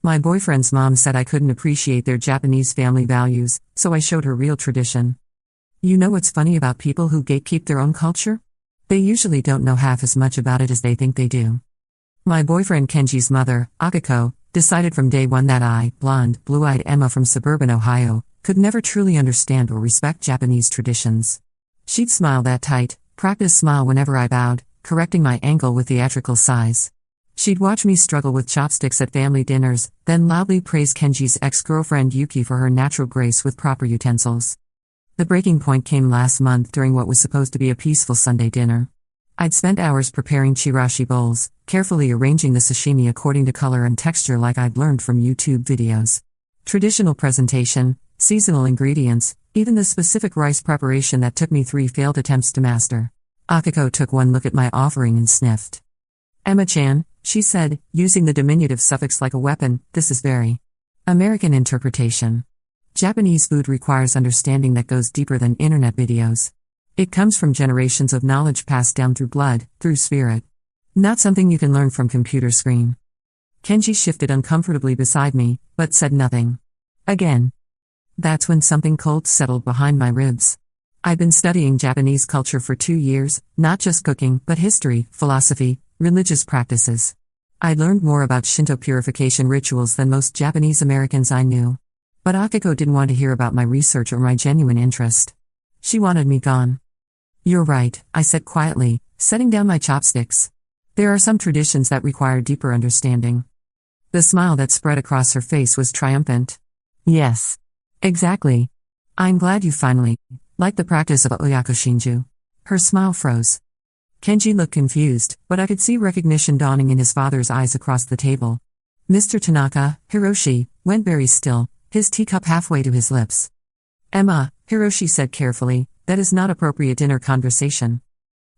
My boyfriend's mom said I couldn't appreciate their Japanese family values, so I showed her real tradition. You know what's funny about people who gatekeep their own culture? They usually don't know half as much about it as they think they do. My boyfriend Kenji's mother, Akiko, decided from day one that I, blonde, blue-eyed Emma from suburban Ohio, could never truly understand or respect Japanese traditions. She'd smile that tight, practiced smile whenever I bowed, correcting my angle with theatrical sighs. She'd watch me struggle with chopsticks at family dinners, then loudly praise Kenji's ex-girlfriend Yuki for her natural grace with proper utensils. The breaking point came last month during what was supposed to be a peaceful Sunday dinner. I'd spent hours preparing chirashi bowls, carefully arranging the sashimi according to color and texture like I'd learned from YouTube videos. Traditional presentation, seasonal ingredients, even the specific rice preparation that took me 3 failed attempts to master. Akiko took one look at my offering and sniffed. Emma-chan, she said, using the diminutive suffix like a weapon, this is very American interpretation. Japanese food requires understanding that goes deeper than internet videos. It comes from generations of knowledge passed down through blood, through spirit. Not something you can learn from computer screen. Kenji shifted uncomfortably beside me, but said nothing. Again. That's when something cold settled behind my ribs. I'd been studying Japanese culture for 2 years, not just cooking, but history, philosophy, religious practices. I learned more about Shinto purification rituals than most Japanese Americans I knew. But Akiko didn't want to hear about my research or my genuine interest. She wanted me gone. You're right, I said quietly, setting down my chopsticks. There are some traditions that require deeper understanding. The smile that spread across her face was triumphant. Yes. Exactly. I'm glad you finally liked the practice of Oyakoshinju. Her smile froze. Kenji looked confused, but I could see recognition dawning in his father's eyes across the table. Mr. Tanaka, Hiroshi, went very still, his teacup halfway to his lips. Emma, Hiroshi said carefully, that is not appropriate dinner conversation.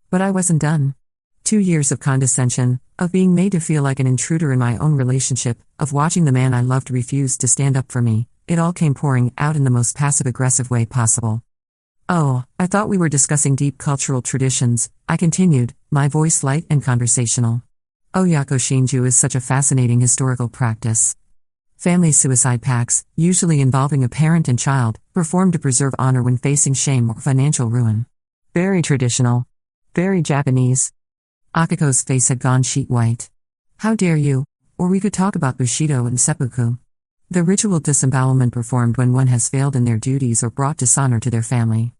But I wasn't done. 2 years of condescension, of being made to feel like an intruder in my own relationship, of watching the man I loved refuse to stand up for me, it all came pouring out in the most passive-aggressive way possible. Oh, I thought we were discussing deep cultural traditions, I continued, my voice light and conversational. Oyakoshinju is such a fascinating historical practice. Family suicide pacts, usually involving a parent and child, performed to preserve honor when facing shame or financial ruin. Very traditional. Very Japanese. Akiko's face had gone sheet white. How dare you? Or we could talk about Bushido and seppuku. The ritual disembowelment performed when one has failed in their duties or brought dishonor to their family.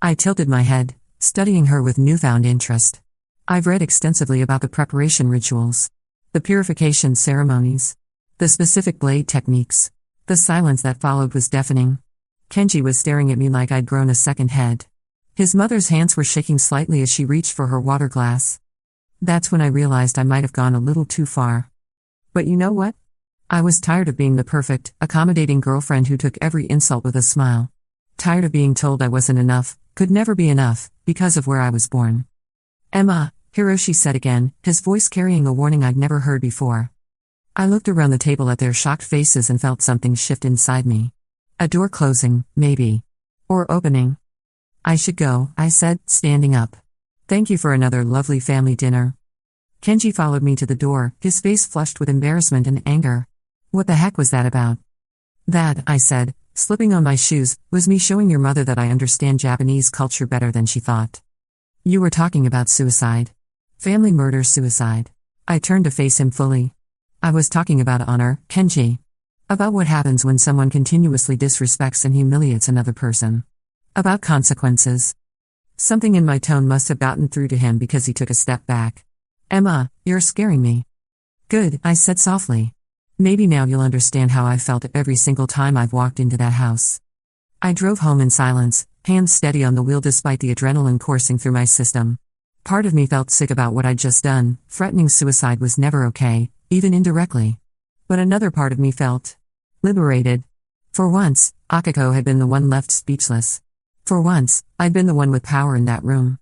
I tilted my head, studying her with newfound interest. I've read extensively about the preparation rituals, the purification ceremonies, the specific blade techniques. The silence that followed was deafening. Kenji was staring at me like I'd grown a second head. His mother's hands were shaking slightly as she reached for her water glass. That's when I realized I might have gone a little too far. But you know what? I was tired of being the perfect, accommodating girlfriend who took every insult with a smile. Tired of being told I wasn't enough, could never be enough, because of where I was born. Emma, Hiroshi said again, his voice carrying a warning I'd never heard before. I looked around the table at their shocked faces and felt something shift inside me. A door closing, maybe. Or opening. I should go, I said, standing up. Thank you for another lovely family dinner. Kenji followed me to the door, his face flushed with embarrassment and anger. What the heck was that about? That, I said, slipping on my shoes, was me showing your mother that I understand Japanese culture better than she thought. You were talking about suicide. Family murder suicide. I turned to face him fully. I was talking about honor, Kenji. About what happens when someone continuously disrespects and humiliates another person. About consequences. Something in my tone must have gotten through to him because he took a step back. Emma, you're scaring me. Good, I said softly. Maybe now you'll understand how I felt every single time I've walked into that house. I drove home in silence, hands steady on the wheel despite the adrenaline coursing through my system. Part of me felt sick about what I'd just done, threatening suicide was never okay, even indirectly. But another part of me felt liberated. For once, Akiko had been the one left speechless. For once, I'd been the one with power in that room.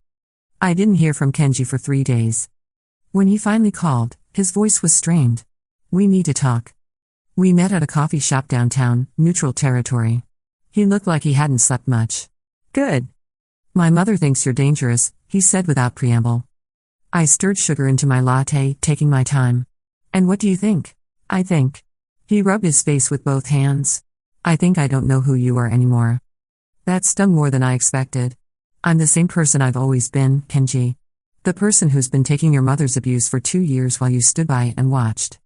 I didn't hear from Kenji for 3 days. When he finally called, his voice was strained. We need to talk. We met at a coffee shop downtown, neutral territory. He looked like he hadn't slept much. Good. My mother thinks you're dangerous, he said without preamble. I stirred sugar into my latte, taking my time. And what do you think? I think. He rubbed his face with both hands. I think I don't know who you are anymore. That stung more than I expected. I'm the same person I've always been, Kenji. The person who's been taking your mother's abuse for 2 years while you stood by and watched.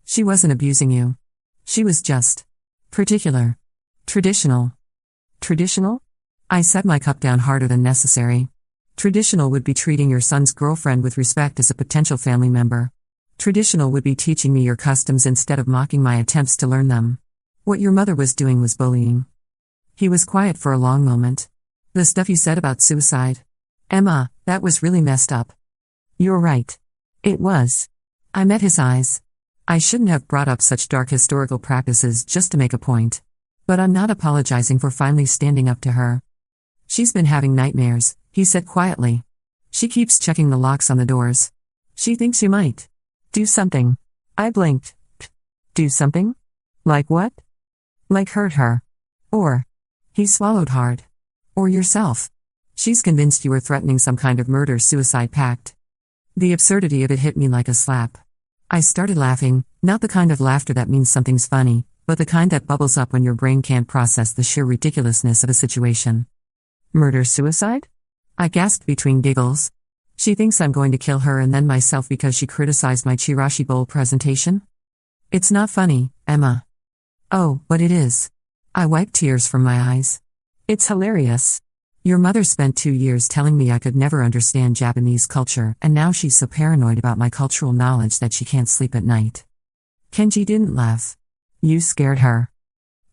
She wasn't abusing you. She was just particular. Traditional. Traditional? I set my cup down harder than necessary. Traditional would be treating your son's girlfriend with respect as a potential family member. Traditional would be teaching me your customs instead of mocking my attempts to learn them. What your mother was doing was bullying. He was quiet for a long moment. The stuff you said about suicide. Emma, that was really messed up. You're right. It was. I met his eyes. I shouldn't have brought up such dark historical practices just to make a point. But I'm not apologizing for finally standing up to her. She's been having nightmares, he said quietly. She keeps checking the locks on the doors. She thinks you might do something. I blinked. Do something? Like what? Like hurt her. Or. He swallowed hard. Or yourself. She's convinced you were threatening some kind of murder-suicide pact. The absurdity of it hit me like a slap. I started laughing, not the kind of laughter that means something's funny, but the kind that bubbles up when your brain can't process the sheer ridiculousness of a situation. Murder-suicide? I gasped between giggles. She thinks I'm going to kill her and then myself because she criticized my Chirashi Bowl presentation? It's not funny, Emma. Oh, but it is. I wiped tears from my eyes. It's hilarious. Your mother spent 2 years telling me I could never understand Japanese culture, and now she's so paranoid about my cultural knowledge that she can't sleep at night. Kenji didn't laugh. You scared her.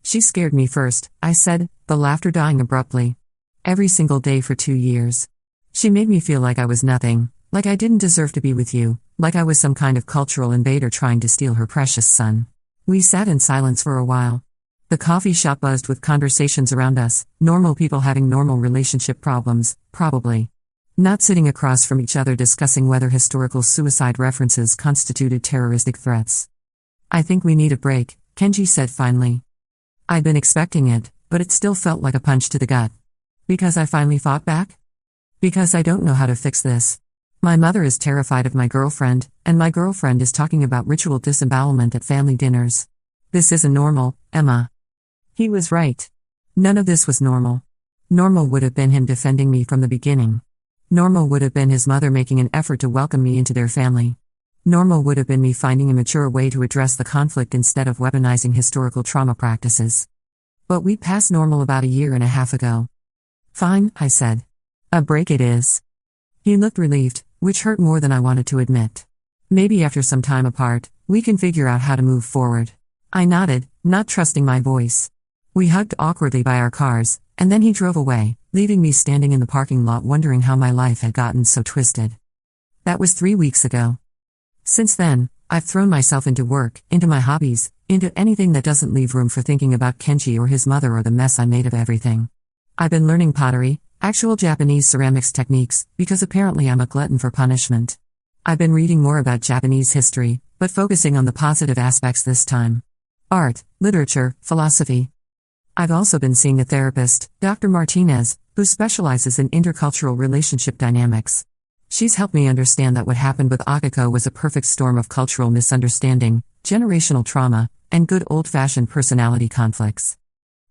She scared me first, I said, the laughter dying abruptly. Every single day for 2 years. She made me feel like I was nothing, like I didn't deserve to be with you, like I was some kind of cultural invader trying to steal her precious son. We sat in silence for a while. The coffee shop buzzed with conversations around us, normal people having normal relationship problems, probably. Not sitting across from each other discussing whether historical suicide references constituted terroristic threats. I think we need a break, Kenji said finally. I'd been expecting it, but it still felt like a punch to the gut. Because I finally fought back? Because I don't know how to fix this. My mother is terrified of my girlfriend, and my girlfriend is talking about ritual disembowelment at family dinners. This isn't normal, Emma. He was right. None of this was normal. Normal would have been him defending me from the beginning. Normal would have been his mother making an effort to welcome me into their family. Normal would have been me finding a mature way to address the conflict instead of weaponizing historical trauma practices. But we passed normal about 1.5 years ago. Fine, I said. A break it is. He looked relieved, which hurt more than I wanted to admit. Maybe after some time apart, we can figure out how to move forward. I nodded, not trusting my voice. We hugged awkwardly by our cars, and then he drove away, leaving me standing in the parking lot wondering how my life had gotten so twisted. That was 3 weeks ago. Since then, I've thrown myself into work, into my hobbies, into anything that doesn't leave room for thinking about Kenji or his mother or the mess I made of everything. I've been learning pottery, actual Japanese ceramics techniques, because apparently I'm a glutton for punishment. I've been reading more about Japanese history, but focusing on the positive aspects this time. Art, literature, philosophy. I've also been seeing a therapist, Dr. Martinez, who specializes in intercultural relationship dynamics. She's helped me understand that what happened with Akiko was a perfect storm of cultural misunderstanding, generational trauma, and good old-fashioned personality conflicts.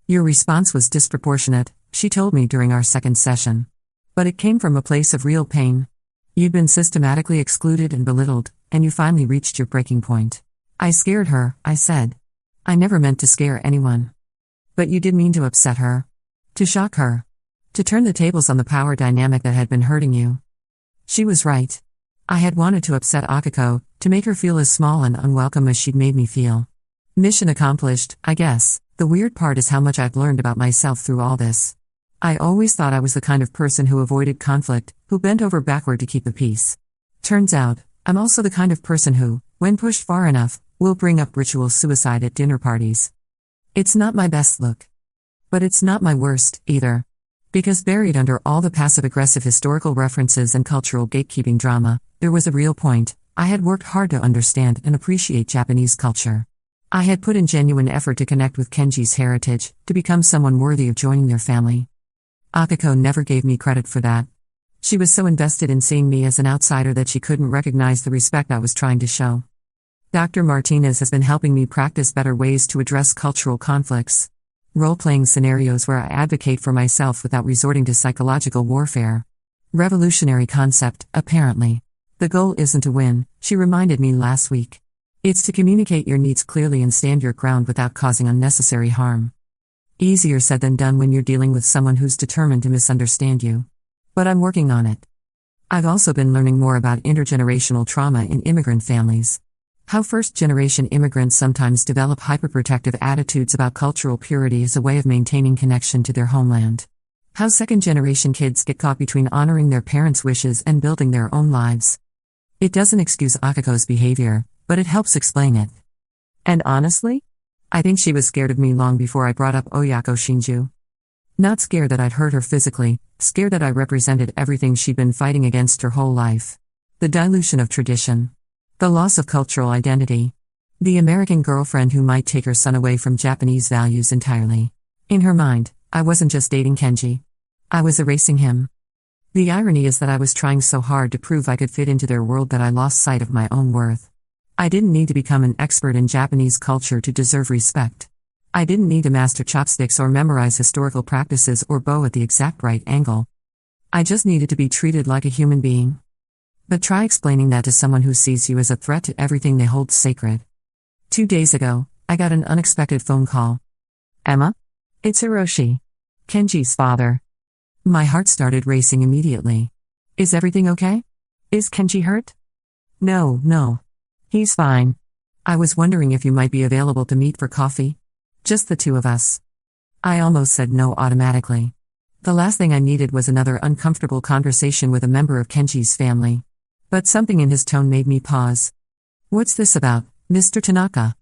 Your response was disproportionate, she told me during our second session. But it came from a place of real pain. You'd been systematically excluded and belittled, and you finally reached your breaking point. I scared her, I said. I never meant to scare anyone. But you did mean to upset her. To shock her. To turn the tables on the power dynamic that had been hurting you. She was right. I had wanted to upset Akiko, to make her feel as small and unwelcome as she'd made me feel. Mission accomplished, I guess. The weird part is how much I've learned about myself through all this. I always thought I was the kind of person who avoided conflict, who bent over backward to keep the peace. Turns out, I'm also the kind of person who, when pushed far enough, will bring up ritual suicide at dinner parties. It's not my best look. But it's not my worst, either. Because buried under all the passive-aggressive historical references and cultural gatekeeping drama, there was a real point. I had worked hard to understand and appreciate Japanese culture. I had put in genuine effort to connect with Kenji's heritage, to become someone worthy of joining their family. Akiko never gave me credit for that. She was so invested in seeing me as an outsider that she couldn't recognize the respect I was trying to show. Dr. Martinez has been helping me practice better ways to address cultural conflicts. Role-playing scenarios where I advocate for myself without resorting to psychological warfare. Revolutionary concept, apparently. The goal isn't to win, she reminded me last week. It's to communicate your needs clearly and stand your ground without causing unnecessary harm. Easier said than done when you're dealing with someone who's determined to misunderstand you. But I'm working on it. I've also been learning more about intergenerational trauma in immigrant families. How first-generation immigrants sometimes develop hyperprotective attitudes about cultural purity as a way of maintaining connection to their homeland. How second-generation kids get caught between honoring their parents' wishes and building their own lives. It doesn't excuse Akiko's behavior, but it helps explain it. And honestly, I think she was scared of me long before I brought up Oyako Shinju. Not scared that I'd hurt her physically, scared that I represented everything she'd been fighting against her whole life. The dilution of tradition. The loss of cultural identity. The American girlfriend who might take her son away from Japanese values entirely. In her mind, I wasn't just dating Kenji. I was erasing him. The irony is that I was trying so hard to prove I could fit into their world that I lost sight of my own worth. I didn't need to become an expert in Japanese culture to deserve respect. I didn't need to master chopsticks or memorize historical practices or bow at the exact right angle. I just needed to be treated like a human being. But try explaining that to someone who sees you as a threat to everything they hold sacred. 2 days ago, I got an unexpected phone call. Emma? It's Hiroshi. Kenji's father. My heart started racing immediately. Is everything okay? Is Kenji hurt? No. He's fine. I was wondering if you might be available to meet for coffee. Just the two of us. I almost said no automatically. The last thing I needed was another uncomfortable conversation with a member of Kenji's family. But something in his tone made me pause. What's this about, Mr. Tanaka?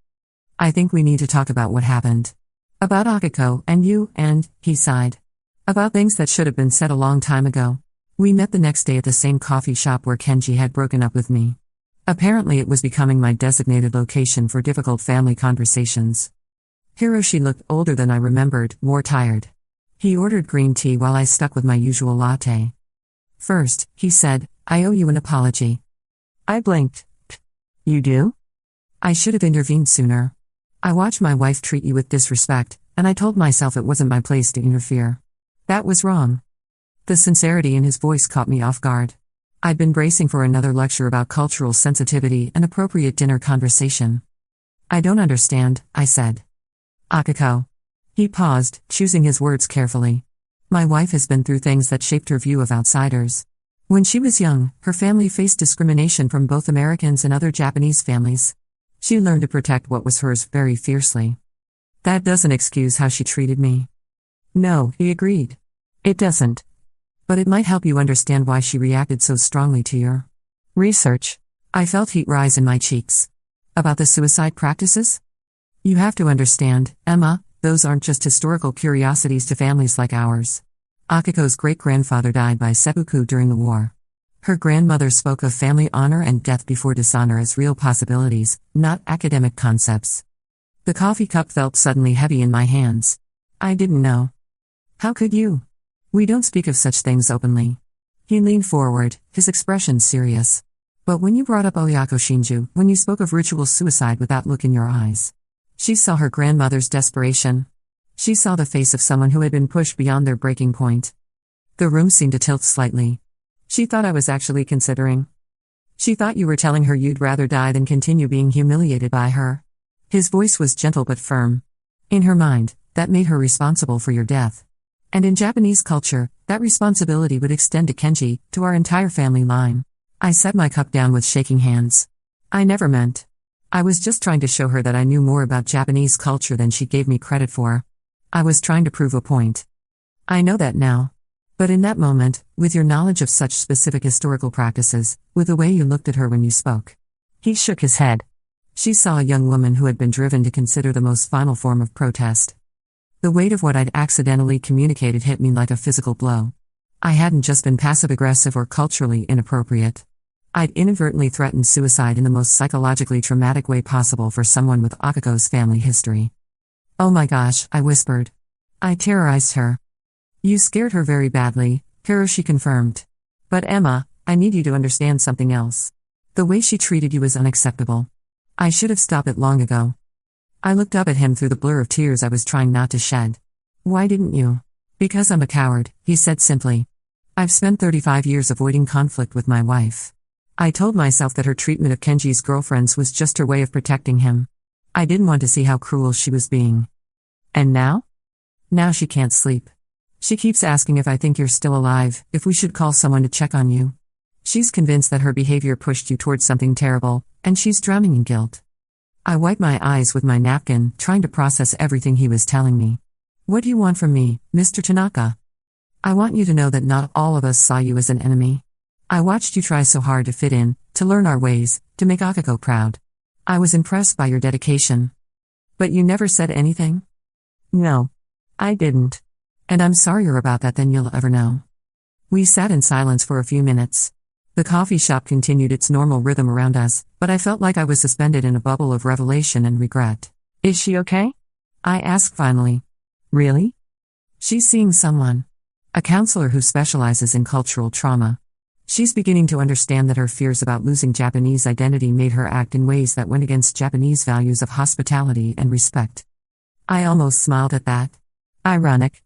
I think we need to talk about what happened. About Akiko and you, and, he sighed. About things that should have been said a long time ago. We met the next day at the same coffee shop where Kenji had broken up with me. Apparently it was becoming my designated location for difficult family conversations. Hiroshi looked older than I remembered, more tired. He ordered green tea while I stuck with my usual latte. First, he said, I owe you an apology. I blinked. You do? I should have intervened sooner. I watched my wife treat you with disrespect, and I told myself it wasn't my place to interfere. That was wrong. The sincerity in his voice caught me off guard. I'd been bracing for another lecture about cultural sensitivity and appropriate dinner conversation. I don't understand, I said. Akiko. He paused, choosing his words carefully. My wife has been through things that shaped her view of outsiders. When she was young, her family faced discrimination from both Americans and other Japanese families. She learned to protect what was hers very fiercely. That doesn't excuse how she treated me. No, he agreed. It doesn't. But it might help you understand why she reacted so strongly to your research. I felt heat rise in my cheeks. About the suicide practices? You have to understand, Emma, those aren't just historical curiosities to families like ours. Akiko's great-grandfather died by seppuku during the war. Her grandmother spoke of family honor and death before dishonor as real possibilities, not academic concepts. The coffee cup felt suddenly heavy in my hands. I didn't know. How could you? We don't speak of such things openly. He leaned forward, his expression serious. But when you brought up Oyako Shinju, when you spoke of ritual suicide without look in your eyes. She saw her grandmother's desperation. She saw the face of someone who had been pushed beyond their breaking point. The room seemed to tilt slightly. She thought I was actually considering. She thought you were telling her you'd rather die than continue being humiliated by her. His voice was gentle but firm. In her mind, that made her responsible for your death. And in Japanese culture, that responsibility would extend to Kenji, to our entire family line. I set my cup down with shaking hands. I never meant. I was just trying to show her that I knew more about Japanese culture than she gave me credit for. I was trying to prove a point. I know that now. But in that moment, with your knowledge of such specific historical practices, with the way you looked at her when you spoke. He shook his head. She saw a young woman who had been driven to consider the most final form of protest. The weight of what I'd accidentally communicated hit me like a physical blow. I hadn't just been passive-aggressive or culturally inappropriate. I'd inadvertently threatened suicide in the most psychologically traumatic way possible for someone with Akiko's family history. Oh my gosh, I whispered. I terrorized her. You scared her very badly, Hiroshi confirmed. But Emma, I need you to understand something else. The way she treated you is unacceptable. I should have stopped it long ago. I looked up at him through the blur of tears I was trying not to shed. Why didn't you? Because I'm a coward, he said simply. I've spent 35 years avoiding conflict with my wife. I told myself that her treatment of Kenji's girlfriends was just her way of protecting him. I didn't want to see how cruel she was being. And now? Now she can't sleep. She keeps asking if I think you're still alive, if we should call someone to check on you. She's convinced that her behavior pushed you towards something terrible, and she's drowning in guilt. I wiped my eyes with my napkin, trying to process everything he was telling me. What do you want from me, Mr. Tanaka? I want you to know that not all of us saw you as an enemy. I watched you try so hard to fit in, to learn our ways, to make Akiko proud. I was impressed by your dedication. But you never said anything? No. I didn't. And I'm sorrier about that than you'll ever know. We sat in silence for a few minutes. The coffee shop continued its normal rhythm around us, but I felt like I was suspended in a bubble of revelation and regret. Is she okay? I asked finally. Really? She's seeing someone. A counselor who specializes in cultural trauma. She's beginning to understand that her fears about losing Japanese identity made her act in ways that went against Japanese values of hospitality and respect. I almost smiled at that. Ironic.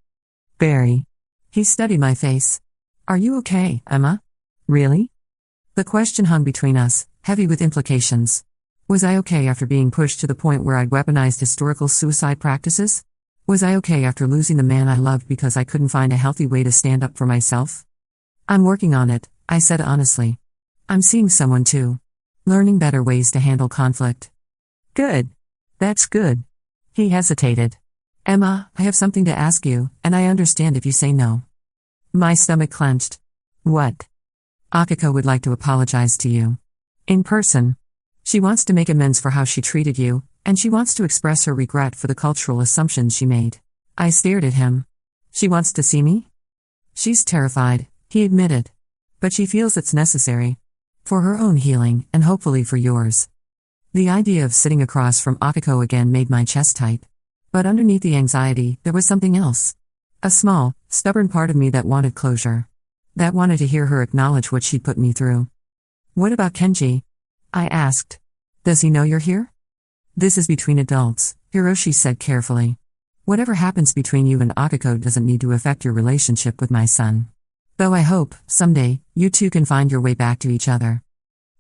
Barry. He studied my face. Are you okay, Emma? Really? The question hung between us, heavy with implications. Was I okay after being pushed to the point where I'd weaponized historical suicide practices? Was I okay after losing the man I loved because I couldn't find a healthy way to stand up for myself? I'm working on it, I said honestly. I'm seeing someone too. Learning better ways to handle conflict. Good. That's good. He hesitated. Emma, I have something to ask you, and I understand if you say no. My stomach clenched. What? Akiko would like to apologize to you. In person. She wants to make amends for how she treated you, and she wants to express her regret for the cultural assumptions she made. I stared at him. She wants to see me? She's terrified, he admitted. But she feels it's necessary. For her own healing, and hopefully for yours. The idea of sitting across from Akiko again made my chest tight. But underneath the anxiety, there was something else. A small, stubborn part of me that wanted closure. That wanted to hear her acknowledge what she'd put me through. What about Kenji? I asked. Does he know you're here? This is between adults, Hiroshi said carefully. Whatever happens between you and Akiko doesn't need to affect your relationship with my son. Though I hope, someday, you two can find your way back to each other.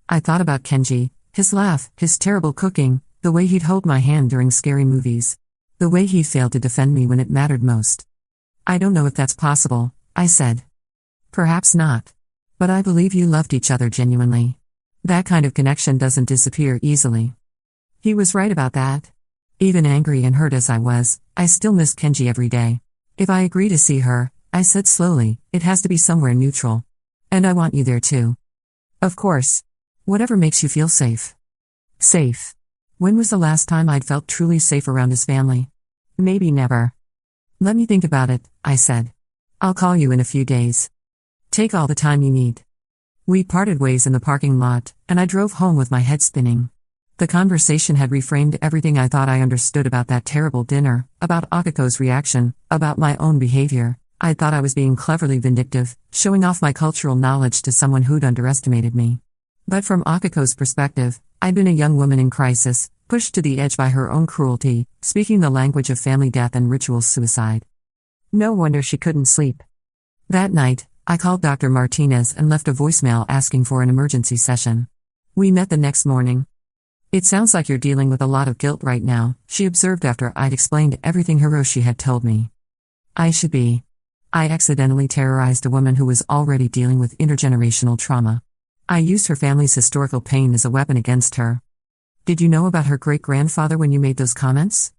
I thought about Kenji, his laugh, his terrible cooking, the way he'd hold my hand during scary movies. The way he failed to defend me when it mattered most. I don't know if that's possible, I said. Perhaps not. But I believe you loved each other genuinely. That kind of connection doesn't disappear easily. He was right about that. Even angry and hurt as I was, I still missed Kenji every day. If I agree to see her, I said slowly, it has to be somewhere neutral. And I want you there too. Of course. Whatever makes you feel safe. Safe. When was the last time I'd felt truly safe around his family? Maybe never. Let me think about it, I said. I'll call you in a few days. Take all the time you need. We parted ways in the parking lot, and I drove home with my head spinning. The conversation had reframed everything I thought I understood about that terrible dinner, about Akiko's reaction, about my own behavior. I thought I was being cleverly vindictive, showing off my cultural knowledge to someone who'd underestimated me. But from Akiko's perspective, I'd been a young woman in crisis, pushed to the edge by her own cruelty, speaking the language of family death and ritual suicide. No wonder she couldn't sleep. That night, I called Dr. Martinez and left a voicemail asking for an emergency session. We met the next morning. It sounds like you're dealing with a lot of guilt right now, she observed after I'd explained everything Hiroshi had told me. I should be. I accidentally terrorized a woman who was already dealing with intergenerational trauma. I used her family's historical pain as a weapon against her. Did you know about her great-grandfather when you made those comments?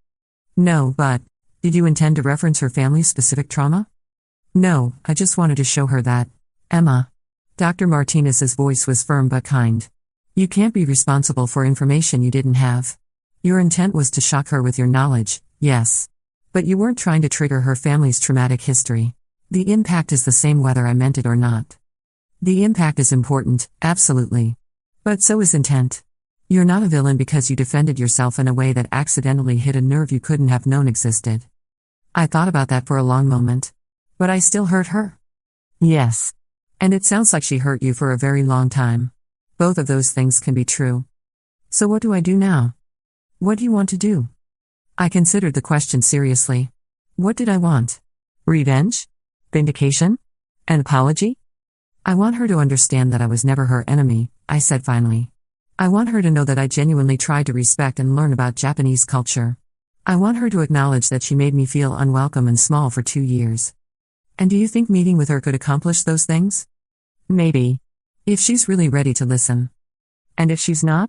No, but did you intend to reference her family's specific trauma? No, I just wanted to show her that. Emma. Dr. Martinez's voice was firm but kind. You can't be responsible for information you didn't have. Your intent was to shock her with your knowledge, yes. But you weren't trying to trigger her family's traumatic history. The impact is the same whether I meant it or not. The impact is important, absolutely. But so is intent. You're not a villain because you defended yourself in a way that accidentally hit a nerve you couldn't have known existed. I thought about that for a long moment. But I still hurt her? Yes. And it sounds like she hurt you for a very long time. Both of those things can be true. So what do I do now? What do you want to do? I considered the question seriously. What did I want? Revenge? Vindication? An apology? I want her to understand that I was never her enemy, I said finally. I want her to know that I genuinely tried to respect and learn about Japanese culture. I want her to acknowledge that she made me feel unwelcome and small for 2 years. And do you think meeting with her could accomplish those things? Maybe. If she's really ready to listen. And if she's not?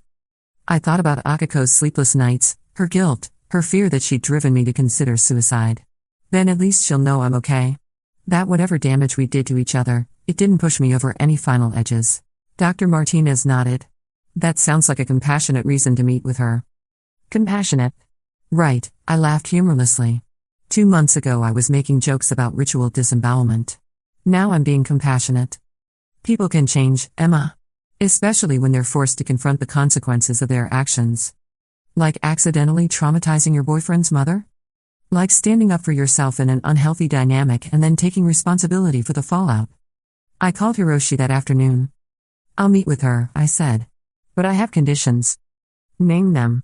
I thought about Akiko's sleepless nights, her guilt, her fear that she'd driven me to consider suicide. Then at least she'll know I'm okay. That whatever damage we did to each other, it didn't push me over any final edges. Dr. Martinez nodded. That sounds like a compassionate reason to meet with her. Compassionate? Right, I laughed humorlessly. 2 months ago I was making jokes about ritual disembowelment. Now I'm being compassionate. People can change, Emma. Especially when they're forced to confront the consequences of their actions. Like accidentally traumatizing your boyfriend's mother? Like standing up for yourself in an unhealthy dynamic and then taking responsibility for the fallout. I called Hiroshi that afternoon. I'll meet with her, I said. But I have conditions. Name them.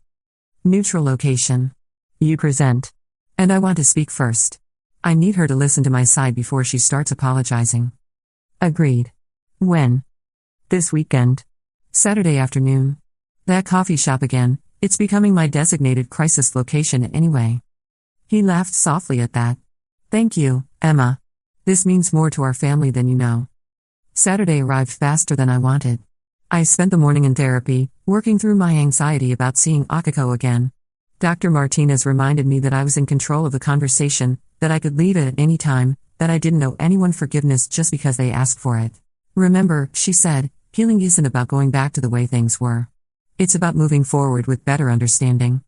Neutral location. You present. And I want to speak first. I need her to listen to my side before she starts apologizing. Agreed. When? This weekend. Saturday afternoon. That coffee shop again, it's becoming my designated crisis location anyway. He laughed softly at that. Thank you, Emma. This means more to our family than you know. Saturday arrived faster than I wanted. I spent the morning in therapy, working through my anxiety about seeing Akiko again. Dr. Martinez reminded me that I was in control of the conversation, that I could leave it at any time, that I didn't owe anyone forgiveness just because they asked for it. Remember, she said, healing isn't about going back to the way things were. It's about moving forward with better understanding.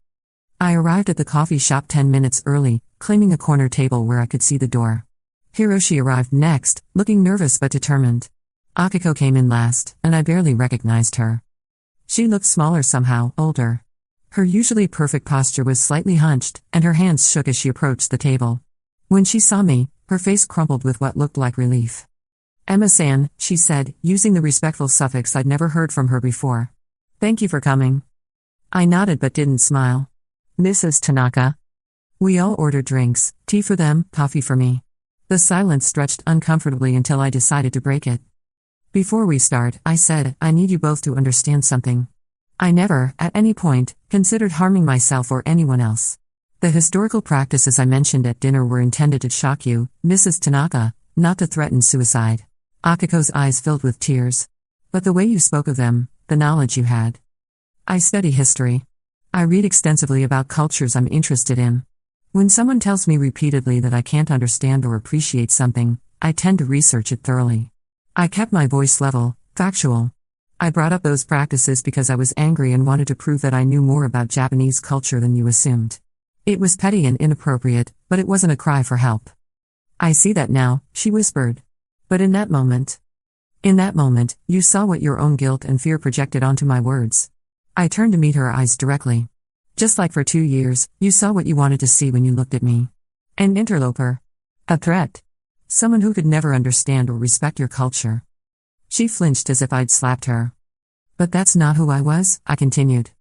I arrived at the coffee shop 10 minutes early, claiming a corner table where I could see the door. Hiroshi arrived next, looking nervous but determined. Akiko came in last, and I barely recognized her. She looked smaller somehow, older. Her usually perfect posture was slightly hunched, and her hands shook as she approached the table. When she saw me, her face crumpled with what looked like relief. Emma-san, she said, using the respectful suffix I'd never heard from her before. Thank you for coming. I nodded but didn't smile. Mrs. Tanaka. We all ordered drinks, tea for them, coffee for me. The silence stretched uncomfortably until I decided to break it. Before we start, I said, I need you both to understand something. I never, at any point, considered harming myself or anyone else. The historical practices I mentioned at dinner were intended to shock you, Mrs. Tanaka, not to threaten suicide. Akiko's eyes filled with tears. But the way you spoke of them, the knowledge you had. I study history. I read extensively about cultures I'm interested in. When someone tells me repeatedly that I can't understand or appreciate something, I tend to research it thoroughly. I kept my voice level, factual. I brought up those practices because I was angry and wanted to prove that I knew more about Japanese culture than you assumed. It was petty and inappropriate, but it wasn't a cry for help. I see that now, she whispered. But in that moment, you saw what your own guilt and fear projected onto my words. I turned to meet her eyes directly. Just like for 2 years, you saw what you wanted to see when you looked at me. An interloper. A threat. Someone who could never understand or respect your culture. She flinched as if I'd slapped her. But that's not who I was, I continued.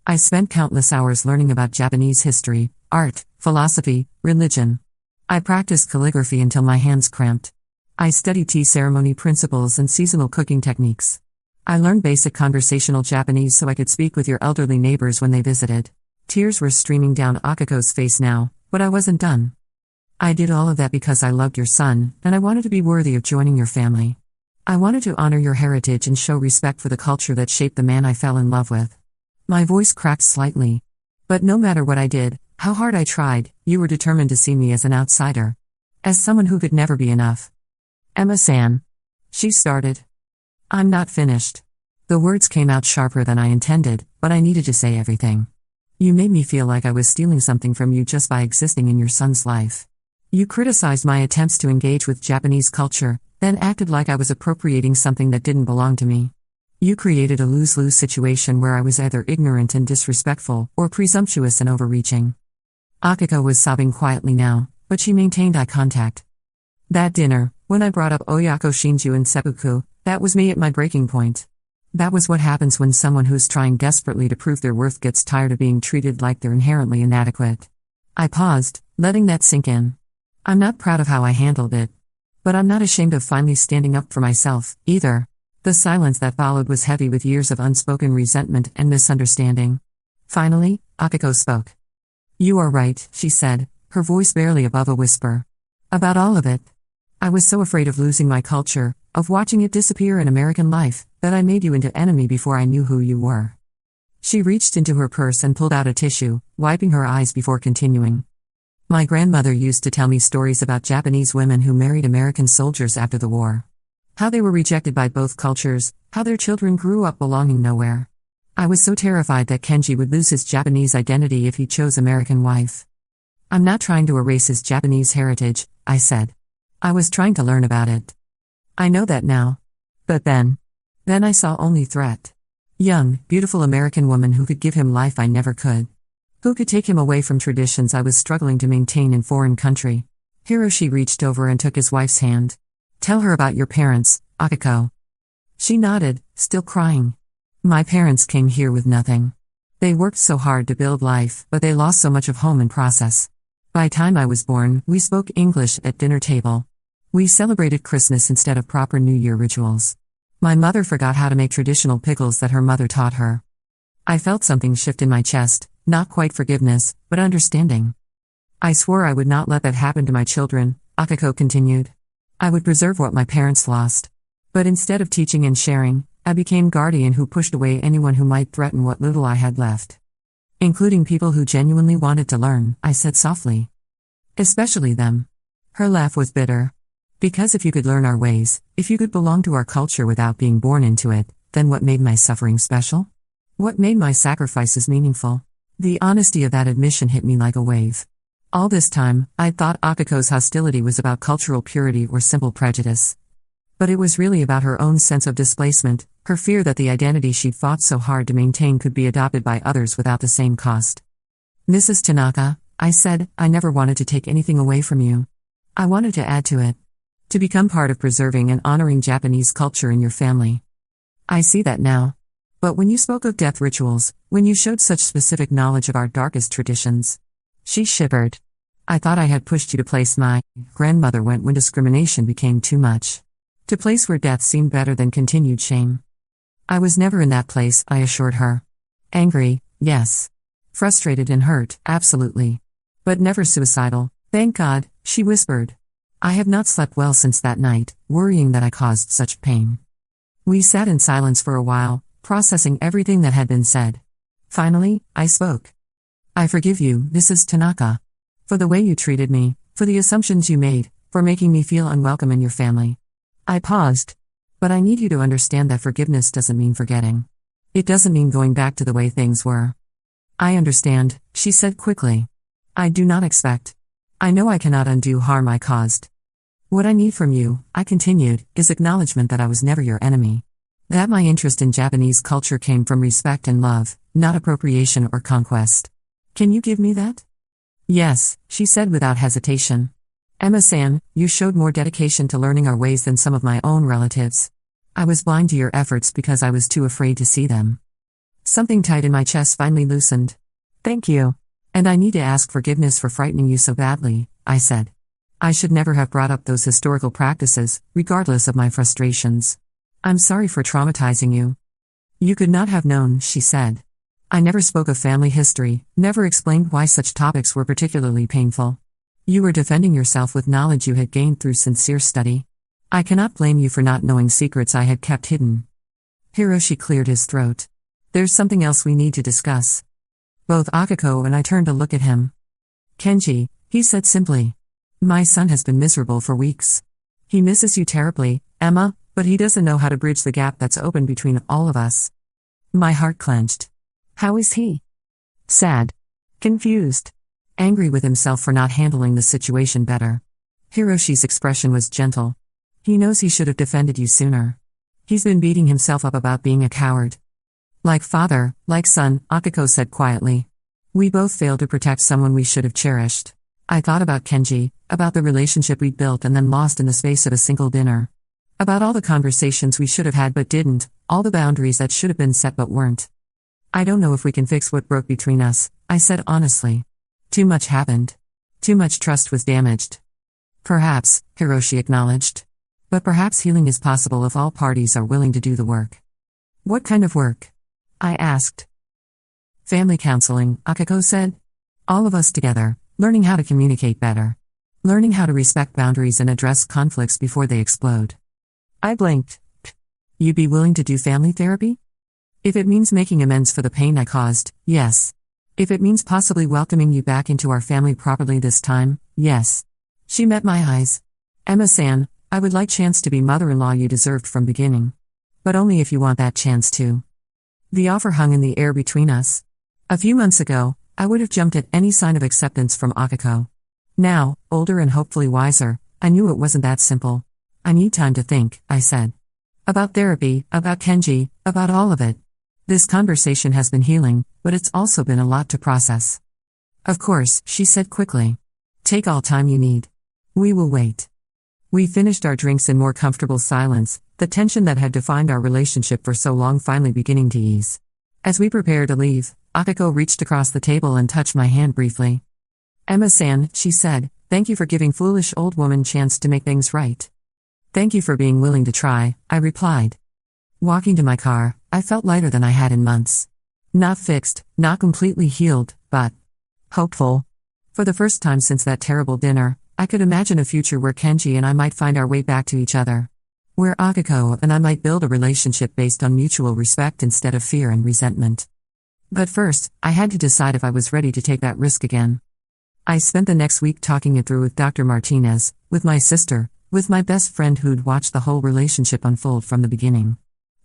I spent countless hours learning about Japanese history, art, philosophy, religion. I practiced calligraphy until my hands cramped. I studied tea ceremony principles and seasonal cooking techniques. I learned basic conversational Japanese so I could speak with your elderly neighbors when they visited. Tears were streaming down Akiko's face now, but I wasn't done. I did all of that because I loved your son, and I wanted to be worthy of joining your family. I wanted to honor your heritage and show respect for the culture that shaped the man I fell in love with. My voice cracked slightly. But no matter what I did, how hard I tried, you were determined to see me as an outsider. As someone who could never be enough. Emma-san. She started. I'm not finished. The words came out sharper than I intended, but I needed to say everything. You made me feel like I was stealing something from you just by existing in your son's life. You criticized my attempts to engage with Japanese culture, then acted like I was appropriating something that didn't belong to me. You created a lose-lose situation where I was either ignorant and disrespectful, or presumptuous and overreaching. Akiko was sobbing quietly now, but she maintained eye contact. That dinner, when I brought up Oyako Shinju and seppuku, that was me at my breaking point. That was what happens when someone who's trying desperately to prove their worth gets tired of being treated like they're inherently inadequate. I paused, letting that sink in. I'm not proud of how I handled it. But I'm not ashamed of finally standing up for myself, either. The silence that followed was heavy with years of unspoken resentment and misunderstanding. Finally, Akiko spoke. You are right, she said, her voice barely above a whisper. About all of it. I was so afraid of losing my culture, of watching it disappear in American life, that I made you into enemy before I knew who you were. She reached into her purse and pulled out a tissue, wiping her eyes before continuing. My grandmother used to tell me stories about Japanese women who married American soldiers after the war. How they were rejected by both cultures, how their children grew up belonging nowhere. I was so terrified that Kenji would lose his Japanese identity if he chose American wife. I'm not trying to erase his Japanese heritage, I said. I was trying to learn about it. I know that now. But then I saw only threat. Young, beautiful American woman who could give him life I never could. Who could take him away from traditions I was struggling to maintain in foreign country. Hiroshi reached over and took his wife's hand. Tell her about your parents, Akiko. She nodded, still crying. My parents came here with nothing. They worked so hard to build life, but they lost so much of home in process. By time I was born, we spoke English at dinner table. We celebrated Christmas instead of proper New Year rituals. My mother forgot how to make traditional pickles that her mother taught her. I felt something shift in my chest, not quite forgiveness, but understanding. I swore I would not let that happen to my children, Akiko continued. I would preserve what my parents lost. But instead of teaching and sharing, I became guardian who pushed away anyone who might threaten what little I had left. Including people who genuinely wanted to learn, I said softly. Especially them. Her laugh was bitter. Because if you could learn our ways, if you could belong to our culture without being born into it, then what made my suffering special? What made my sacrifices meaningful? The honesty of that admission hit me like a wave. All this time, I'd thought Akiko's hostility was about cultural purity or simple prejudice. But it was really about her own sense of displacement, her fear that the identity she'd fought so hard to maintain could be adopted by others without the same cost. Mrs. Tanaka, I said, I never wanted to take anything away from you. I wanted to add to it. To become part of preserving and honoring Japanese culture in your family. I see that now. But when you spoke of death rituals, when you showed such specific knowledge of our darkest traditions. She shivered. I thought I had pushed you to place my grandmother went when discrimination became too much. To place where death seemed better than continued shame. I was never in that place, I assured her. Angry, yes. Frustrated and hurt, absolutely. But never suicidal, thank God, she whispered. I have not slept well since that night, worrying that I caused such pain. We sat in silence for a while, processing everything that had been said. Finally, I spoke. I forgive you, Mrs. Tanaka. For the way you treated me, for the assumptions you made, for making me feel unwelcome in your family. I paused. But I need you to understand that forgiveness doesn't mean forgetting. It doesn't mean going back to the way things were. I understand, she said quickly. I do not expect. I know I cannot undo harm I caused. What I need from you, I continued, is acknowledgement that I was never your enemy. That my interest in Japanese culture came from respect and love, not appropriation or conquest. Can you give me that? Yes, she said without hesitation. Emma-san, you showed more dedication to learning our ways than some of my own relatives. I was blind to your efforts because I was too afraid to see them. Something tight in my chest finally loosened. Thank you. And I need to ask forgiveness for frightening you so badly, I said. I should never have brought up those historical practices, regardless of my frustrations. I'm sorry for traumatizing you. You could not have known, she said. I never spoke of family history, never explained why such topics were particularly painful. You were defending yourself with knowledge you had gained through sincere study. I cannot blame you for not knowing secrets I had kept hidden. Hiroshi cleared his throat. There's something else we need to discuss. Both Akiko and I turned to look at him. Kenji, he said simply. My son has been miserable for weeks. He misses you terribly, Emma, but he doesn't know how to bridge the gap that's open between all of us. My heart clenched. How is he? Sad. Confused. Angry with himself for not handling the situation better. Hiroshi's expression was gentle. He knows he should have defended you sooner. He's been beating himself up about being a coward. Like father, like son, Akiko said quietly. We both failed to protect someone we should have cherished. I thought about Kenji, about the relationship we'd built and then lost in the space of a single dinner. About all the conversations we should have had but didn't, all the boundaries that should have been set but weren't. I don't know if we can fix what broke between us, I said honestly. Too much happened. Too much trust was damaged. Perhaps, Hiroshi acknowledged. But perhaps healing is possible if all parties are willing to do the work. What kind of work? I asked. Family counseling, Akiko said. All of us together, learning how to communicate better. Learning how to respect boundaries and address conflicts before they explode. I blinked. You'd be willing to do family therapy? If it means making amends for the pain I caused, yes. If it means possibly welcoming you back into our family properly this time, yes. She met my eyes. Emma-san, I would like chance to be mother-in-law you deserved from beginning. But only if you want that chance too. The offer hung in the air between us. A few months ago, I would have jumped at any sign of acceptance from Akiko. Now, older and hopefully wiser, I knew it wasn't that simple. I need time to think, I said. About therapy, about Kenji, about all of it. This conversation has been healing, but it's also been a lot to process. Of course, she said quickly. Take all time you need. We will wait. We finished our drinks in more comfortable silence, the tension that had defined our relationship for so long finally beginning to ease. As we prepared to leave, Akiko reached across the table and touched my hand briefly. Emma-san, she said, thank you for giving foolish old woman chance to make things right. Thank you for being willing to try, I replied. Walking to my car, I felt lighter than I had in months. Not fixed, not completely healed, but hopeful. For the first time since that terrible dinner, I could imagine a future where Kenji and I might find our way back to each other. Where Akiko and I might build a relationship based on mutual respect instead of fear and resentment. But first, I had to decide if I was ready to take that risk again. I spent the next week talking it through with Dr. Martinez, with my sister, with my best friend who'd watched the whole relationship unfold from the beginning.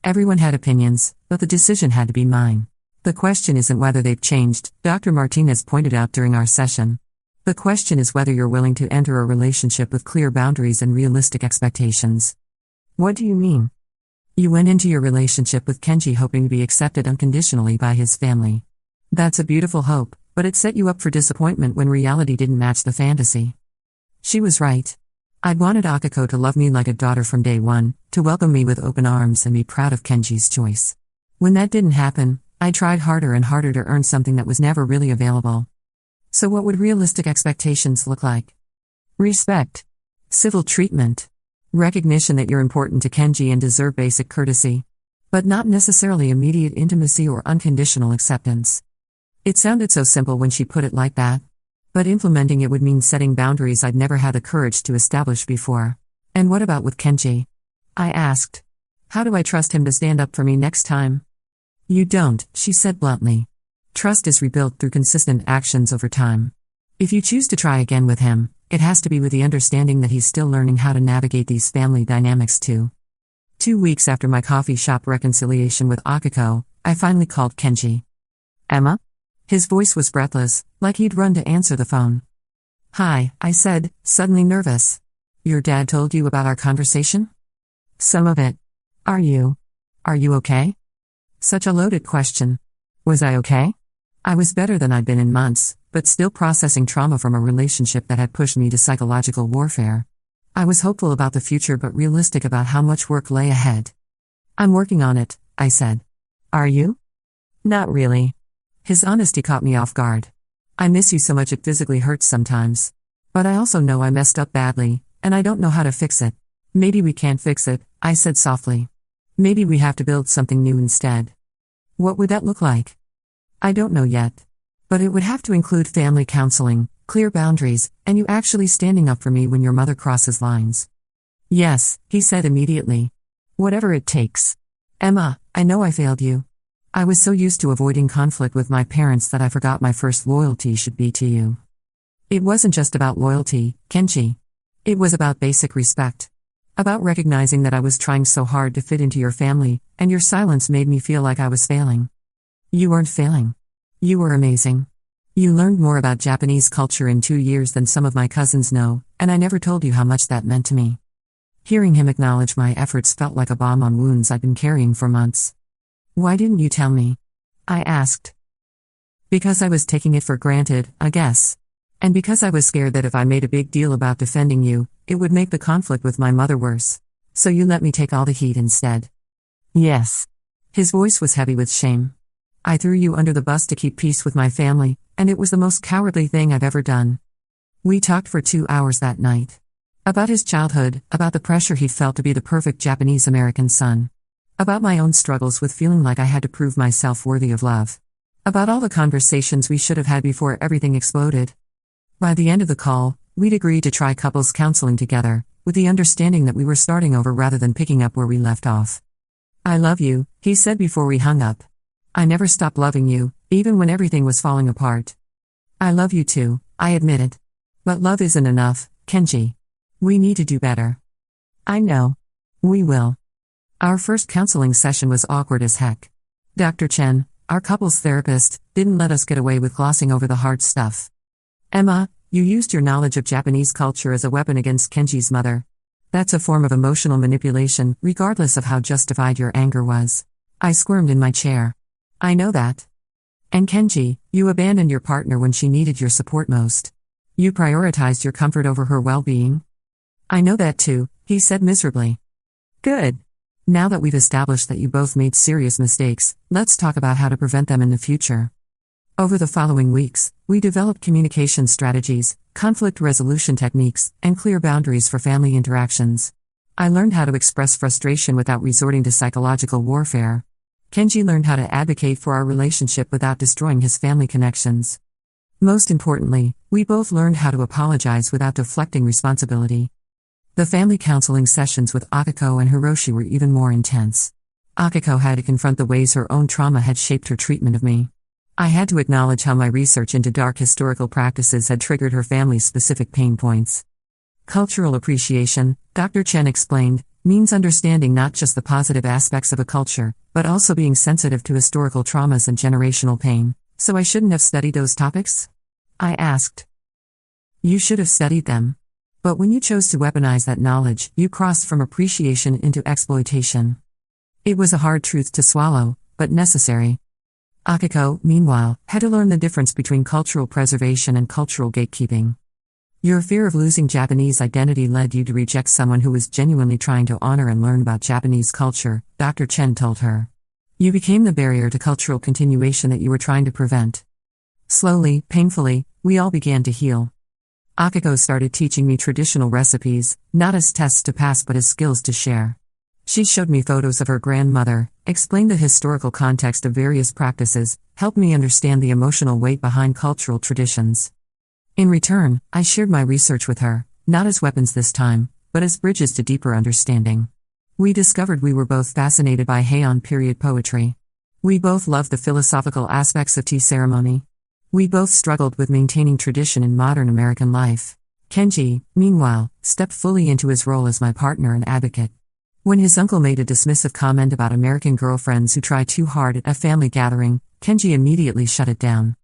Everyone had opinions, but the decision had to be mine. The question isn't whether they've changed, Dr. Martinez pointed out during our session. The question is whether you're willing to enter a relationship with clear boundaries and realistic expectations. What do you mean? You went into your relationship with Kenji hoping to be accepted unconditionally by his family. That's a beautiful hope, but it set you up for disappointment when reality didn't match the fantasy. She was right. I'd wanted Akiko to love me like a daughter from day one, to welcome me with open arms and be proud of Kenji's choice. When that didn't happen, I tried harder and harder to earn something that was never really available. So what would realistic expectations look like? Respect. Civil treatment. Recognition that you're important to Kenji and deserve basic courtesy. But not necessarily immediate intimacy or unconditional acceptance. It sounded so simple when she put it like that. But implementing it would mean setting boundaries I'd never had the courage to establish before. And what about with Kenji? I asked. How do I trust him to stand up for me next time? You don't, she said bluntly. Trust is rebuilt through consistent actions over time. If you choose to try again with him, it has to be with the understanding that he's still learning how to navigate these family dynamics too. 2 weeks after my coffee shop reconciliation with Akiko, I finally called Kenji. Emma? His voice was breathless, like he'd run to answer the phone. Hi, I said, suddenly nervous. Your dad told you about our conversation? Some of it. Are you okay? Such a loaded question. Was I okay? I was better than I'd been in months, but still processing trauma from a relationship that had pushed me to psychological warfare. I was hopeful about the future but realistic about how much work lay ahead. I'm working on it, I said. Are you? Not really. His honesty caught me off guard. I miss you so much it physically hurts sometimes. But I also know I messed up badly, and I don't know how to fix it. Maybe we can't fix it, I said softly. Maybe we have to build something new instead. What would that look like? I don't know yet. But it would have to include family counseling, clear boundaries, and you actually standing up for me when your mother crosses lines. Yes, he said immediately. Whatever it takes. Emma, I know I failed you. I was so used to avoiding conflict with my parents that I forgot my first loyalty should be to you. It wasn't just about loyalty, Kenji. It was about basic respect. About recognizing that I was trying so hard to fit into your family, and your silence made me feel like I was failing. You weren't failing. You were amazing. You learned more about Japanese culture in 2 years than some of my cousins know, and I never told you how much that meant to me. Hearing him acknowledge my efforts felt like a balm on wounds I'd been carrying for months. Why didn't you tell me? I asked. Because I was taking it for granted, I guess. And because I was scared that if I made a big deal about defending you, it would make the conflict with my mother worse. So you let me take all the heat instead? Yes. His voice was heavy with shame. I threw you under the bus to keep peace with my family, and it was the most cowardly thing I've ever done. We talked for 2 hours that night. About his childhood, about the pressure he felt to be the perfect Japanese-American son. About my own struggles with feeling like I had to prove myself worthy of love. About all the conversations we should have had before everything exploded. By the end of the call, we'd agreed to try couples counseling together, with the understanding that we were starting over rather than picking up where we left off. I love you, he said before we hung up. I never stopped loving you, even when everything was falling apart. I love you too, I admitted. But love isn't enough, Kenji. We need to do better. I know. We will. Our first counseling session was awkward as heck. Dr. Chen, our couples therapist, didn't let us get away with glossing over the hard stuff. Emma, you used your knowledge of Japanese culture as a weapon against Kenji's mother. That's a form of emotional manipulation, regardless of how justified your anger was. I squirmed in my chair. I know that. And Kenji, you abandoned your partner when she needed your support most. You prioritized your comfort over her well-being. I know that too, he said miserably. Good. Now that we've established that you both made serious mistakes, let's talk about how to prevent them in the future. Over the following weeks, we developed communication strategies, conflict resolution techniques, and clear boundaries for family interactions. I learned how to express frustration without resorting to psychological warfare. Kenji learned how to advocate for our relationship without destroying his family connections. Most importantly, we both learned how to apologize without deflecting responsibility. The family counseling sessions with Akiko and Hiroshi were even more intense. Akiko had to confront the ways her own trauma had shaped her treatment of me. I had to acknowledge how my research into dark historical practices had triggered her family's specific pain points. Cultural appreciation, Dr. Chen explained, means understanding not just the positive aspects of a culture, but also being sensitive to historical traumas and generational pain. So I shouldn't have studied those topics? I asked. You should have studied them. But when you chose to weaponize that knowledge, you crossed from appreciation into exploitation. It was a hard truth to swallow, but necessary. Akiko, meanwhile, had to learn the difference between cultural preservation and cultural gatekeeping. Your fear of losing Japanese identity led you to reject someone who was genuinely trying to honor and learn about Japanese culture, Dr. Chen told her. You became the barrier to cultural continuation that you were trying to prevent. Slowly, painfully, we all began to heal. Akiko started teaching me traditional recipes, not as tests to pass but as skills to share. She showed me photos of her grandmother, explained the historical context of various practices, helped me understand the emotional weight behind cultural traditions. In return, I shared my research with her, not as weapons this time, but as bridges to deeper understanding. We discovered we were both fascinated by Heian period poetry. We both loved the philosophical aspects of tea ceremony. We both struggled with maintaining tradition in modern American life. Kenji, meanwhile, stepped fully into his role as my partner and advocate. When his uncle made a dismissive comment about American girlfriends who try too hard at a family gathering, Kenji immediately shut it down.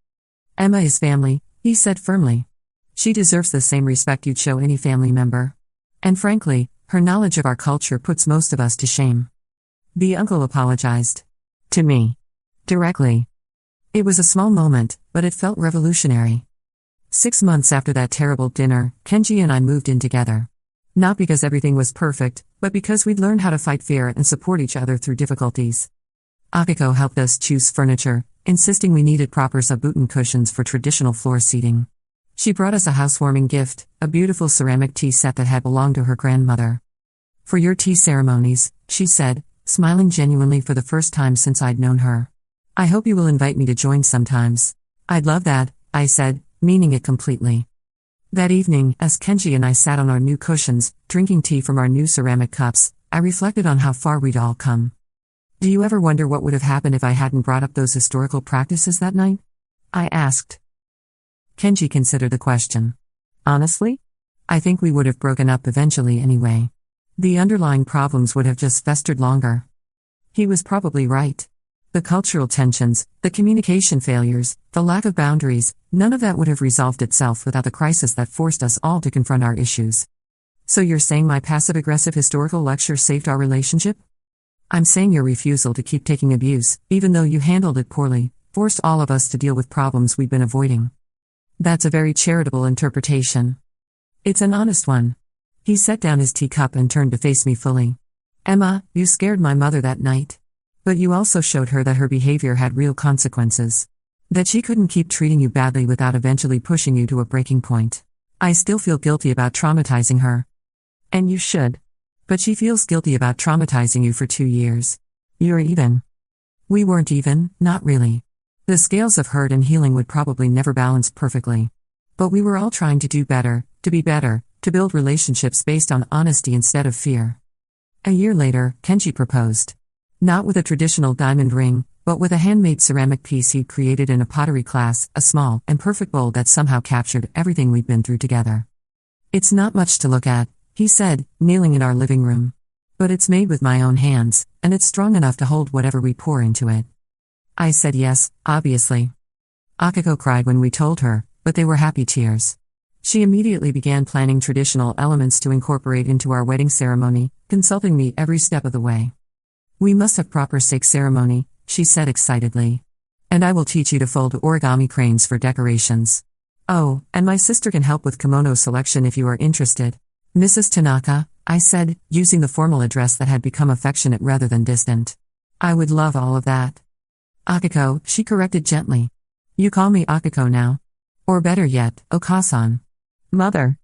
Emma is family, he said firmly. She deserves the same respect you'd show any family member. And frankly, her knowledge of our culture puts most of us to shame. The uncle apologized. To me. Directly. It was a small moment, but it felt revolutionary. 6 months after that terrible dinner, Kenji and I moved in together. Not because everything was perfect, but because we'd learned how to fight fair and support each other through difficulties. Akiko helped us choose furniture, insisting we needed proper zabuton cushions for traditional floor seating. She brought us a housewarming gift, a beautiful ceramic tea set that had belonged to her grandmother. For your tea ceremonies, she said, smiling genuinely for the first time since I'd known her. I hope you will invite me to join sometimes. I'd love that, I said, meaning it completely. That evening, as Kenji and I sat on our new cushions, drinking tea from our new ceramic cups, I reflected on how far we'd all come. Do you ever wonder what would have happened if I hadn't brought up those historical practices that night? I asked. Kenji considered the question. Honestly? I think we would have broken up eventually anyway. The underlying problems would have just festered longer. He was probably right. The cultural tensions, the communication failures, the lack of boundaries, none of that would have resolved itself without the crisis that forced us all to confront our issues. So you're saying my passive-aggressive historical lecture saved our relationship? I'm saying your refusal to keep taking abuse, even though you handled it poorly, forced all of us to deal with problems we've been avoiding. That's a very charitable interpretation. It's an honest one. He set down his teacup and turned to face me fully. Emma, you scared my mother that night. But you also showed her that her behavior had real consequences. That she couldn't keep treating you badly without eventually pushing you to a breaking point. I still feel guilty about traumatizing her. And you should. But she feels guilty about traumatizing you for 2 years. You're even. We weren't even, not really. The scales of hurt and healing would probably never balance perfectly. But we were all trying to do better, to be better, to build relationships based on honesty instead of fear. A year later, Kenji proposed. Not with a traditional diamond ring, but with a handmade ceramic piece he'd created in a pottery class, a small and perfect bowl that somehow captured everything we'd been through together. It's not much to look at, he said, kneeling in our living room. But it's made with my own hands, and it's strong enough to hold whatever we pour into it. I said yes, obviously. Akiko cried when we told her, but they were happy tears. She immediately began planning traditional elements to incorporate into our wedding ceremony, consulting me every step of the way. We must have proper sake ceremony, she said excitedly. And I will teach you to fold origami cranes for decorations. Oh, and my sister can help with kimono selection if you are interested. Mrs. Tanaka, I said, using the formal address that had become affectionate rather than distant. I would love all of that. Akiko, she corrected gently. You call me Akiko now. Or better yet, Okasan. Mother.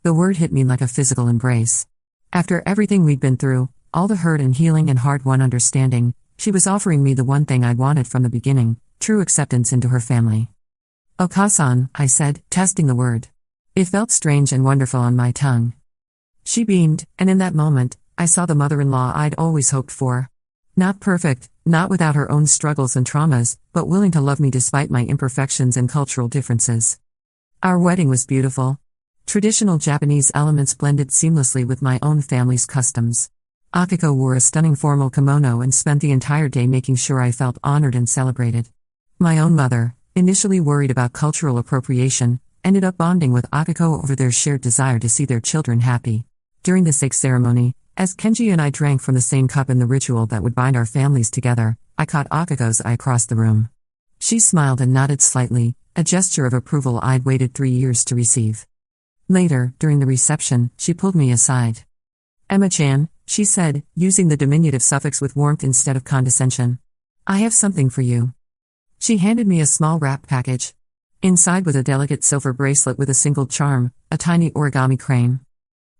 The word hit me like a physical embrace. After everything we'd been through, all the hurt and healing and hard-won understanding, she was offering me the one thing I'd wanted from the beginning, true acceptance into her family. Okasan, I said, testing the word. It felt strange and wonderful on my tongue. She beamed, and in that moment, I saw the mother-in-law I'd always hoped for. Not perfect, not without her own struggles and traumas, but willing to love me despite my imperfections and cultural differences. Our wedding was beautiful. Traditional Japanese elements blended seamlessly with my own family's customs. Akiko wore a stunning formal kimono and spent the entire day making sure I felt honored and celebrated. My own mother, initially worried about cultural appropriation, ended up bonding with Akiko over their shared desire to see their children happy. During the sake ceremony, as Kenji and I drank from the same cup in the ritual that would bind our families together, I caught Akiko's eye across the room. She smiled and nodded slightly, a gesture of approval I'd waited 3 years to receive. Later, during the reception, she pulled me aside. Emma-chan, she said, using the diminutive suffix with warmth instead of condescension. I have something for you. She handed me a small wrap package. Inside was a delicate silver bracelet with a single charm, a tiny origami crane.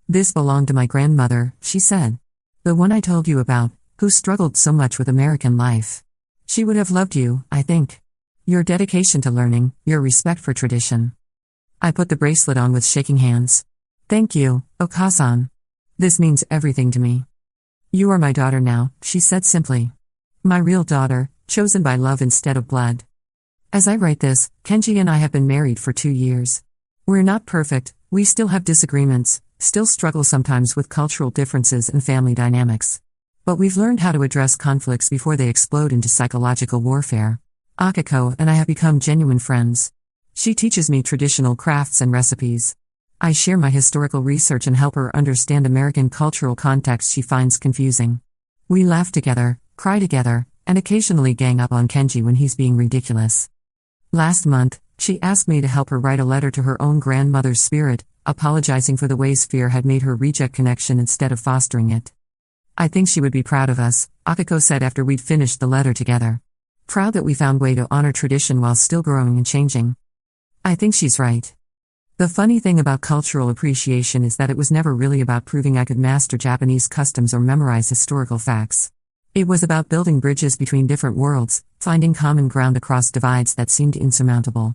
This belonged to my grandmother, she said. The one I told you about, who struggled so much with American life. She would have loved you, I think. Your dedication to learning, your respect for tradition. I put the bracelet on with shaking hands. Thank you, Okasan. This means everything to me. You are my daughter now, she said simply. My real daughter, chosen by love instead of blood. As I write this, Kenji and I have been married for 2 years. We're not perfect, we still have disagreements, still struggle sometimes with cultural differences and family dynamics. But we've learned how to address conflicts before they explode into psychological warfare. Akiko and I have become genuine friends. She teaches me traditional crafts and recipes. I share my historical research and help her understand American cultural context she finds confusing. We laugh together, cry together, and occasionally gang up on Kenji when he's being ridiculous. Last month, she asked me to help her write a letter to her own grandmother's spirit, apologizing for the ways fear had made her reject connection instead of fostering it. I think she would be proud of us, Akiko said after we'd finished the letter together. Proud that we found a way to honor tradition while still growing and changing. I think she's right. The funny thing about cultural appreciation is that it was never really about proving I could master Japanese customs or memorize historical facts. It was about building bridges between different worlds, finding common ground across divides that seemed insurmountable.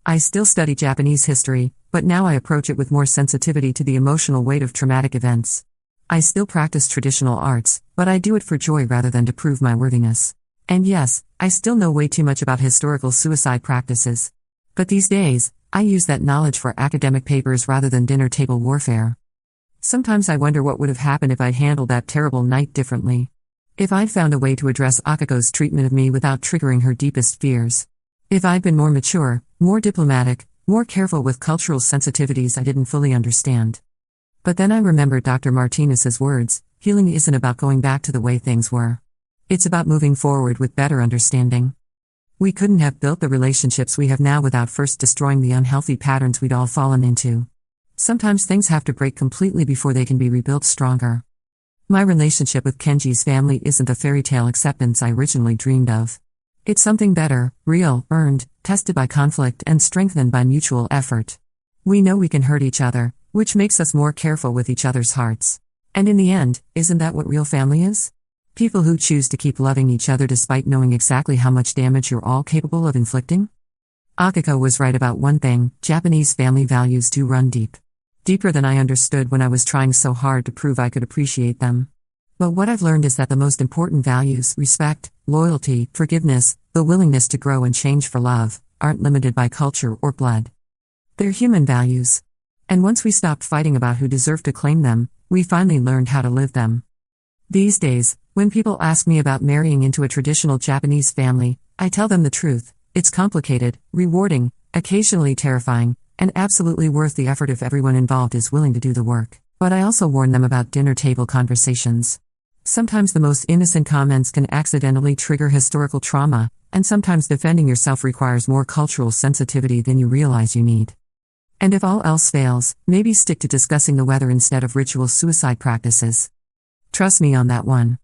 I still study Japanese history, but now I approach it with more sensitivity to the emotional weight of traumatic events. I still practice traditional arts, but I do it for joy rather than to prove my worthiness. And yes, I still know way too much about historical suicide practices. But these days, I use that knowledge for academic papers rather than dinner table warfare. Sometimes I wonder what would have happened if I'd handled that terrible night differently. If I'd found a way to address Akiko's treatment of me without triggering her deepest fears. If I'd been more mature, more diplomatic, more careful with cultural sensitivities I didn't fully understand. But then I remembered Dr. Martinez's words, healing isn't about going back to the way things were. It's about moving forward with better understanding. We couldn't have built the relationships we have now without first destroying the unhealthy patterns we'd all fallen into. Sometimes things have to break completely before they can be rebuilt stronger. My relationship with Kenji's family isn't the fairy tale acceptance I originally dreamed of. It's something better, real, earned, tested by conflict and strengthened by mutual effort. We know we can hurt each other, which makes us more careful with each other's hearts. And in the end, isn't that what real family is? People who choose to keep loving each other despite knowing exactly how much damage you're all capable of inflicting? Akiko was right about one thing: Japanese family values do run deep. Deeper than I understood when I was trying so hard to prove I could appreciate them. But what I've learned is that the most important values, respect, loyalty, forgiveness, the willingness to grow and change for love, aren't limited by culture or blood. They're human values. And once we stopped fighting about who deserved to claim them, we finally learned how to live them. These days, when people ask me about marrying into a traditional Japanese family, I tell them the truth: it's complicated, rewarding, occasionally terrifying, and absolutely worth the effort if everyone involved is willing to do the work. But I also warn them about dinner table conversations. Sometimes the most innocent comments can accidentally trigger historical trauma, and sometimes defending yourself requires more cultural sensitivity than you realize you need. And if all else fails, maybe stick to discussing the weather instead of ritual suicide practices. Trust me on that one.